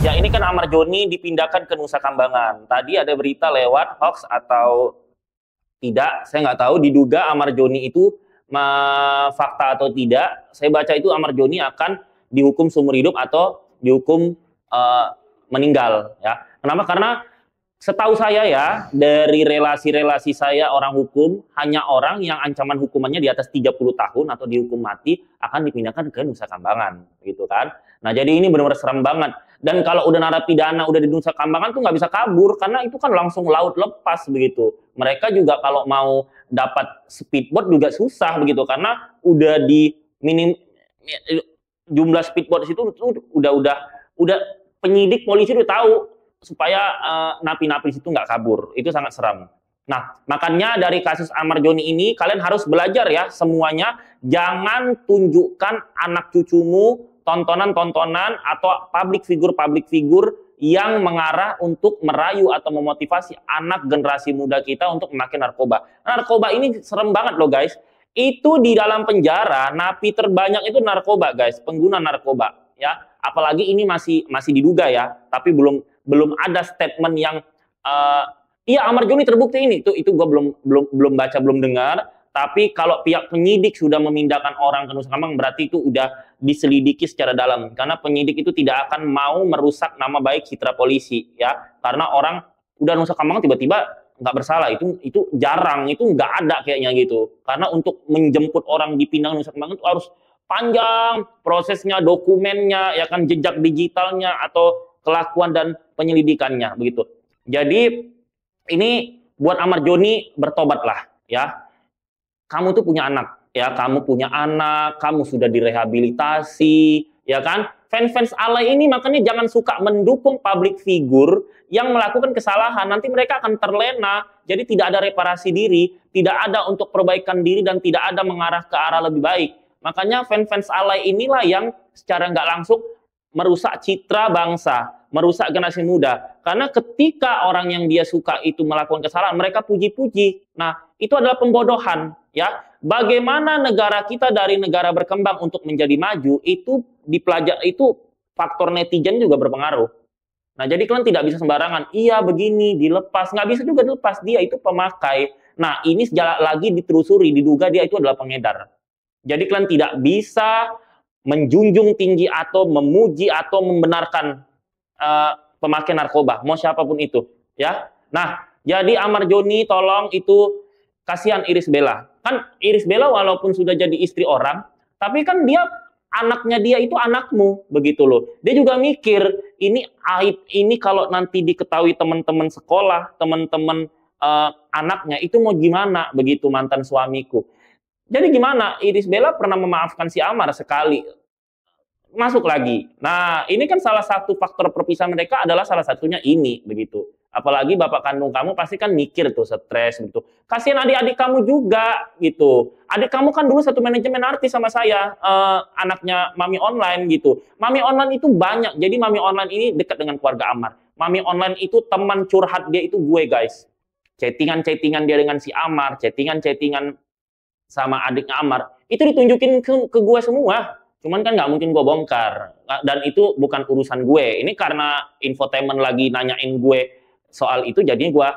Ya, ini kan Amar Joni dipindahkan ke Nusa Kambangan. Tadi ada berita lewat hoax atau tidak, saya nggak tahu. Diduga Amar Joni itu fakta atau tidak. Saya baca itu Amar Joni akan dihukum seumur hidup atau dihukum eh, meninggal. Ya, kenapa? Karena setahu saya ya, dari relasi-relasi saya orang hukum, hanya orang yang ancaman hukumannya di atas 30 tahun atau dihukum mati akan dipindahkan ke Nusa Kambangan, gitu kan. Nah, jadi ini benar-benar serem banget. Dan kalau udah narapidana udah di Nusa Kambangan tuh nggak bisa kabur, karena itu kan langsung laut lepas begitu. Mereka juga kalau mau dapat speedboat juga susah begitu, karena udah di minim jumlah speedboat di situ udah penyidik polisi udah tahu supaya napi-napi situ nggak kabur. Itu sangat seram. Nah, makanya dari kasus Amar Joni ini kalian harus belajar ya semuanya, jangan tunjukkan anak cucumu tontonan-tontonan atau public figure yang mengarah untuk merayu atau memotivasi anak generasi muda kita untuk memakai narkoba. Narkoba ini serem banget loh guys. Itu di dalam penjara napi terbanyak itu narkoba guys, pengguna narkoba ya. Apalagi ini masih diduga ya, tapi belum ada statement yang iya Amar Joni terbukti ini. Itu gue belum baca, belum dengar. Tapi kalau pihak penyidik sudah memindahkan orang ke Nusa Kambangan, berarti itu udah diselidiki secara dalam. Karena penyidik itu tidak akan mau merusak nama baik citra polisi ya. Karena orang udah Nusa Kambangan tiba-tiba nggak bersalah, itu jarang, itu nggak ada kayaknya gitu. Karena untuk menjemput orang dipindah ke Nusa Kambangan itu harus panjang prosesnya, dokumennya, ya kan, jejak digitalnya atau kelakuan dan penyelidikannya begitu. Jadi ini buat Amar Joni, bertobatlah ya. Kamu tuh punya anak ya, kamu punya anak, kamu sudah direhabilitasi ya kan. Fans-fans alay ini makanya jangan suka mendukung public figure yang melakukan kesalahan. Nanti mereka akan terlena, jadi tidak ada reparasi diri, tidak ada untuk perbaikan diri, dan tidak ada mengarah ke arah lebih baik. Makanya fans-fans alay inilah yang secara nggak langsung merusak citra bangsa, merusak generasi muda. Karena ketika orang yang dia suka itu melakukan kesalahan, mereka puji-puji. Nah, itu adalah pembodohan, ya. Bagaimana negara kita dari negara berkembang untuk menjadi maju, itu dipelajari, itu faktor netizen juga berpengaruh. Nah, jadi kalian tidak bisa sembarangan, iya begini, dilepas. Nggak bisa juga dilepas, dia itu pemakai. Nah, ini lagi ditelusuri, diduga dia itu adalah pengedar. Jadi kalian tidak bisa menjunjung tinggi atau memuji atau membenarkan pemakai narkoba, mau siapapun itu, ya. Nah, jadi Amar Joni tolong itu, kasihan Irish Bella. Kan Irish Bella walaupun sudah jadi istri orang, tapi kan dia anaknya dia itu anakmu, begitu loh. Dia juga mikir, ini aib ini kalau nanti diketahui teman-teman sekolah, teman-teman anaknya itu mau gimana, begitu mantan suamiku. Jadi gimana? Irish Bella pernah memaafkan si Amar sekali, masuk lagi. Nah, ini kan salah satu faktor perpisahan mereka adalah salah satunya ini, begitu. Apalagi bapak kandung kamu pasti kan mikir tuh, stres gitu. Kasihan adik-adik kamu juga gitu. Adik kamu kan dulu satu manajemen artis sama saya, anaknya Mami Online gitu. Mami Online itu banyak. Jadi Mami Online ini dekat dengan keluarga Amar. Mami Online itu teman curhat dia itu gue, guys. Chattingan-chattingan dia dengan si Amar, chattingan-chattingan sama adiknya Amar, itu ditunjukin ke gue semua. Cuman kan nggak mungkin gue bongkar. Dan itu bukan urusan gue. Ini karena infotainment lagi nanyain gue soal itu, jadi gue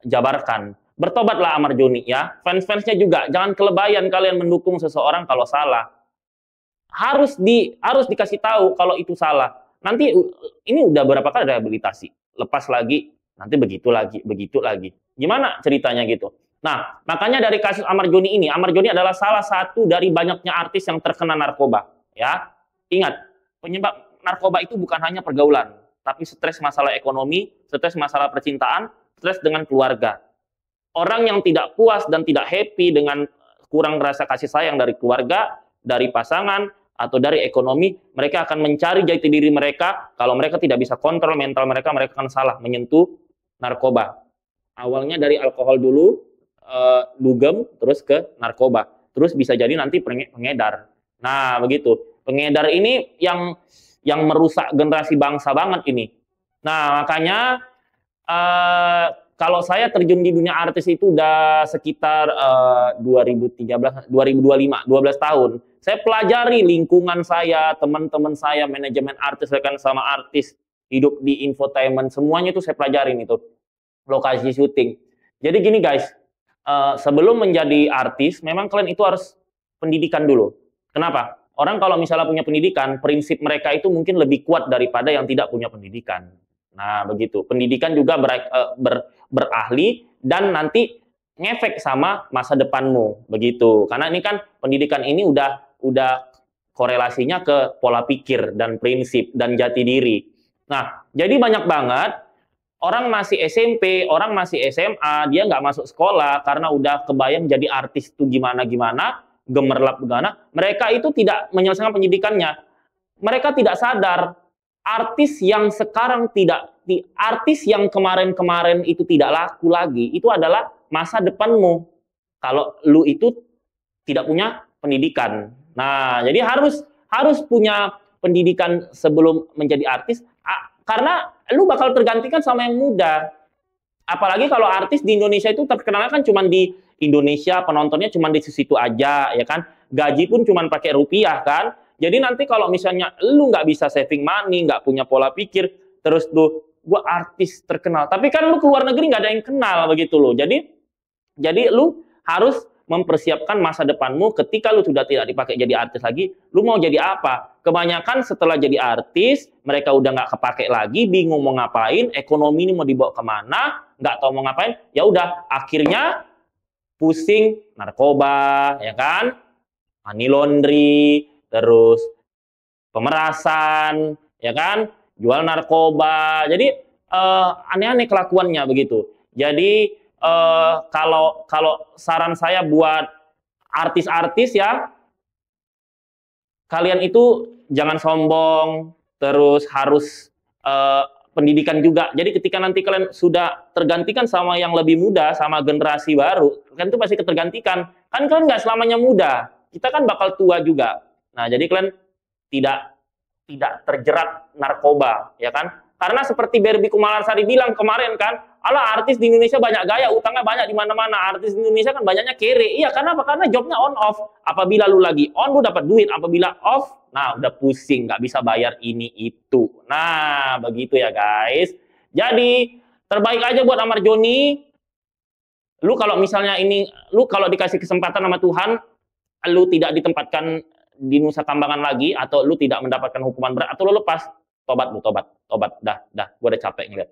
jabarkan. Bertobatlah Amar Joni ya. Fans-fansnya juga, jangan kelebayan kalian mendukung seseorang kalau salah. Harus dikasih tahu kalau itu salah. Nanti ini udah berapa kali rehabilitasi. Lepas lagi, nanti begitu lagi. Gimana ceritanya gitu? Nah, makanya dari kasus Amar Joni ini, Amar Joni adalah salah satu dari banyaknya artis yang terkena narkoba. Ya, ingat, penyebab narkoba itu bukan hanya pergaulan, tapi stres masalah ekonomi, stres masalah percintaan, stres dengan keluarga. Orang yang tidak puas dan tidak happy dengan kurang rasa kasih sayang dari keluarga, dari pasangan, atau dari ekonomi, mereka akan mencari jati diri mereka. Kalau mereka tidak bisa kontrol mental mereka akan salah menyentuh narkoba. Awalnya dari alkohol dulu, dugem, terus ke narkoba. Terus bisa jadi nanti pengedar. Nah, begitu. Pengedar ini yang merusak generasi bangsa banget ini. Nah, makanya kalau saya terjun di dunia artis itu udah sekitar 2013, 2025, 12 tahun. Saya pelajari lingkungan saya, teman-teman saya, manajemen artis, rekan sama artis. hidup di infotainment, semuanya itu saya pelajarin itu, lokasi syuting. Jadi gini guys, sebelum menjadi artis, memang kalian itu harus pendidikan dulu. Kenapa? Orang kalau misalnya punya pendidikan, prinsip mereka itu mungkin lebih kuat daripada yang tidak punya pendidikan. Nah, begitu. Pendidikan juga berahli dan nanti ngefek sama masa depanmu, begitu. Karena ini kan pendidikan ini udah korelasinya ke pola pikir dan prinsip dan jati diri. Nah, jadi banyak banget orang masih SMP, orang masih SMA, dia nggak masuk sekolah karena udah kebayang jadi artis tuh gimana-gimana, gemerlap gimana. Mereka itu tidak menyelesaikan pendidikannya. Mereka tidak sadar artis yang sekarang artis yang kemarin-kemarin itu tidak laku lagi, itu adalah masa depanmu. Kalau lu itu tidak punya pendidikan. Nah, jadi harus punya pendidikan sebelum menjadi artis, karena lu bakal tergantikan sama yang muda. Apalagi kalau artis di Indonesia itu terkenalnya kan cuma di Indonesia, penontonnya cuma di situ aja, ya kan? Gaji pun cuma pakai rupiah, kan? Jadi nanti kalau misalnya lu nggak bisa saving money, nggak punya pola pikir, terus tuh gua artis terkenal, tapi kan lu keluar negeri nggak ada yang kenal, begitu loh. Jadi lu harus mempersiapkan masa depanmu ketika lu sudah tidak dipakai jadi artis lagi, lu mau jadi apa? Kebanyakan setelah jadi artis, mereka udah nggak kepake lagi, bingung mau ngapain, ekonomi ini mau dibawa kemana, nggak tahu mau ngapain, ya udah akhirnya pusing narkoba, ya kan? Money laundry, terus pemerasan, ya kan? Jual narkoba. Jadi aneh-aneh kelakuannya begitu. Jadi kalau saran saya buat artis-artis ya, kalian itu jangan sombong, terus harus pendidikan juga. Jadi ketika nanti kalian sudah tergantikan sama yang lebih muda, sama generasi baru, kalian itu pasti ketergantikan. Kan kalian nggak selamanya muda, kita kan bakal tua juga. Nah, jadi kalian tidak terjerat narkoba, ya kan? Karena seperti Barbie Kumalarsari bilang kemarin kan, alah artis di Indonesia banyak gaya, utangnya banyak di mana-mana. Artis di Indonesia kan banyaknya kere. Iya, karena apa? Karena jobnya on off. Apabila lu lagi on, lu dapat duit. Apabila off, nah udah pusing, nggak bisa bayar ini itu. Nah, begitu ya guys. Jadi terbaik aja buat Amar Joni. Lu kalau misalnya lu kalau dikasih kesempatan sama Tuhan, lu tidak ditempatkan di Nusa Kambangan lagi, atau lu tidak mendapatkan hukuman berat, atau lu lepas, tobat, dah, gue udah capek ngeliat.